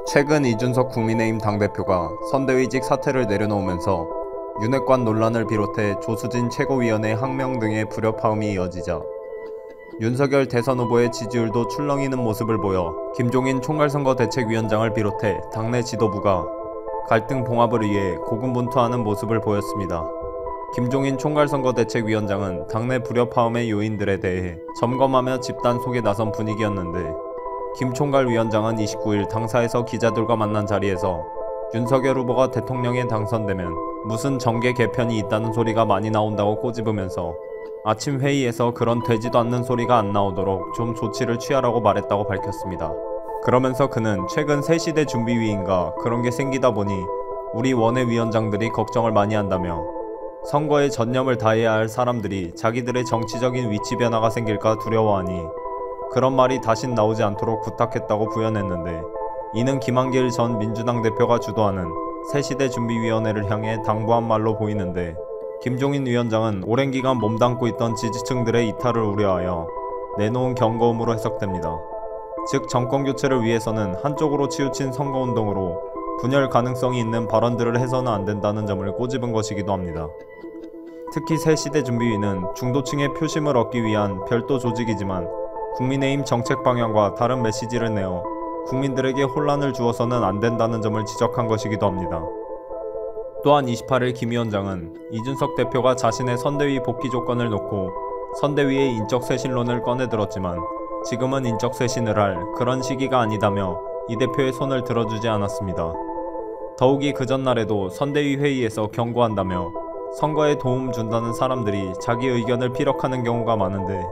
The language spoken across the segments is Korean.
최근 이준석 국민의힘 당대표가 선대위직 사퇴를 내려놓으면서 윤핵관 논란을 비롯해 조수진 최고위원회 항명 등의 불협화음이 이어지자 윤석열 대선 후보의 지지율도 출렁이는 모습을 보여 김종인 총괄선거대책위원장을 비롯해 당내 지도부가 갈등 봉합을 위해 고군분투하는 모습을 보였습니다. 김종인 총괄선거대책위원장은 당내 불협화음의 요인들에 대해 점검하며 집단 속에 나선 분위기였는데, 김 총괄위원장은 29일 당사에서 기자들과 만난 자리에서 윤석열 후보가 대통령에 당선되면 무슨 정계 개편이 있다는 소리가 많이 나온다고 꼬집으면서 아침 회의에서 그런 되지도 않는 소리가 안 나오도록 좀 조치를 취하라고 말했다고 밝혔습니다. 그러면서 그는 최근 새시대 준비위인가 그런 게 생기다 보니 우리 원외위원장들이 걱정을 많이 한다며 선거에 전념을 다해야 할 사람들이 자기들의 정치적인 위치 변화가 생길까 두려워하니 그런 말이 다신 나오지 않도록 부탁했다고 부연했는데, 이는 김한길 전 민주당 대표가 주도하는 새시대 준비위원회를 향해 당부한 말로 보이는데, 김종인 위원장은 오랜 기간 몸담고 있던 지지층들의 이탈을 우려하여 내놓은 경고음으로 해석됩니다. 즉 정권교체를 위해서는 한쪽으로 치우친 선거운동으로 분열 가능성이 있는 발언들을 해서는 안 된다는 점을 꼬집은 것이기도 합니다. 특히 새시대 준비위는 중도층의 표심을 얻기 위한 별도 조직이지만 국민의힘 정책 방향과 다른 메시지를 내어 국민들에게 혼란을 주어서는 안 된다는 점을 지적한 것이기도 합니다. 또한 28일 김 위원장은 이준석 대표가 자신의 선대위 복귀 조건을 놓고 선대위의 인적쇄신론을 꺼내들었지만 지금은 인적쇄신을 할 그런 시기가 아니다며 이 대표의 손을 들어주지 않았습니다. 더욱이 그 전날에도 선대위 회의에서 경고한다며 선거에 도움 준다는 사람들이 자기 의견을 피력하는 경우가 많은데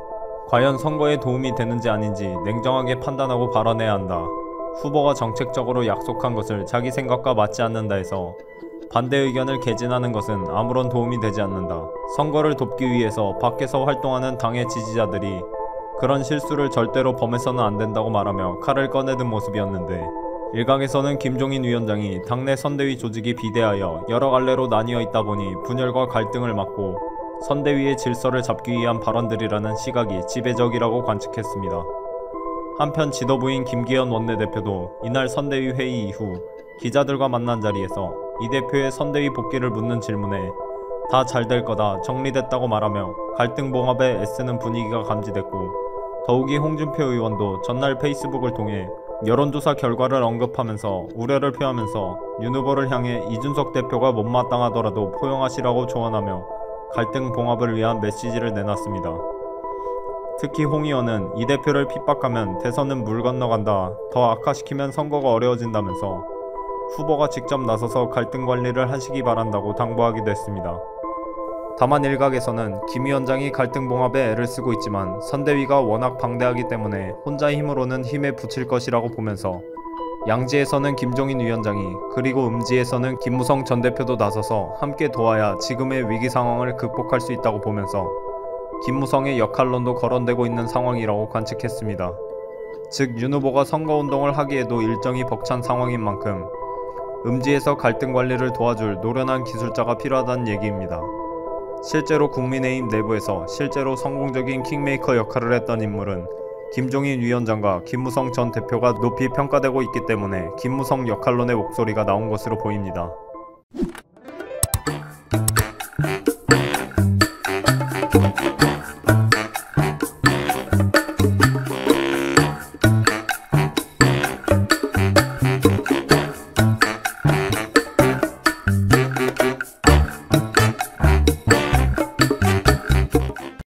과연 선거에 도움이 되는지 아닌지 냉정하게 판단하고 발언해야 한다. 후보가 정책적으로 약속한 것을 자기 생각과 맞지 않는다 해서 반대 의견을 개진하는 것은 아무런 도움이 되지 않는다. 선거를 돕기 위해서 밖에서 활동하는 당의 지지자들이 그런 실수를 절대로 범해서는 안 된다고 말하며 칼을 꺼내든 모습이었는데, 일각에서는 김종인 위원장이 당내 선대위 조직이 비대하여 여러 갈래로 나뉘어 있다 보니 분열과 갈등을 막고 선대위의 질서를 잡기 위한 발언들이라는 시각이 지배적이라고 관측했습니다. 한편 지도부인 김기현 원내대표도 이날 선대위 회의 이후 기자들과 만난 자리에서 이 대표의 선대위 복귀를 묻는 질문에 다 잘 될 거다, 정리됐다고 말하며 갈등 봉합에 애쓰는 분위기가 감지됐고, 더욱이 홍준표 의원도 전날 페이스북을 통해 여론조사 결과를 언급하면서 우려를 표하면서 윤 후보를 향해 이준석 대표가 못마땅하더라도 포용하시라고 조언하며 갈등 봉합을 위한 메시지를 내놨습니다. 특히 홍 의원은 이 대표를 핍박하면 대선은 물 건너간다, 더 악화시키면 선거가 어려워진다면서 후보가 직접 나서서 갈등 관리를 하시기 바란다고 당부하기도 했습니다. 다만 일각에서는 김 위원장이 갈등 봉합에 애를 쓰고 있지만 선대위가 워낙 방대하기 때문에 혼자 힘으로는 힘에 부칠 것이라고 보면서 양지에서는 김종인 위원장이 그리고 음지에서는 김무성 전 대표도 나서서 함께 도와야 지금의 위기 상황을 극복할 수 있다고 보면서 김무성의 역할론도 거론되고 있는 상황이라고 관측했습니다. 즉 윤 후보가 선거운동을 하기에도 일정이 벅찬 상황인 만큼 음지에서 갈등 관리를 도와줄 노련한 기술자가 필요하다는 얘기입니다. 실제로 국민의힘 내부에서 실제로 성공적인 킹메이커 역할을 했던 인물은 김종인 위원장과 김무성 전 대표가 높이 평가되고 있기 때문에 김무성 역할론의 목소리가 나온 것으로 보입니다.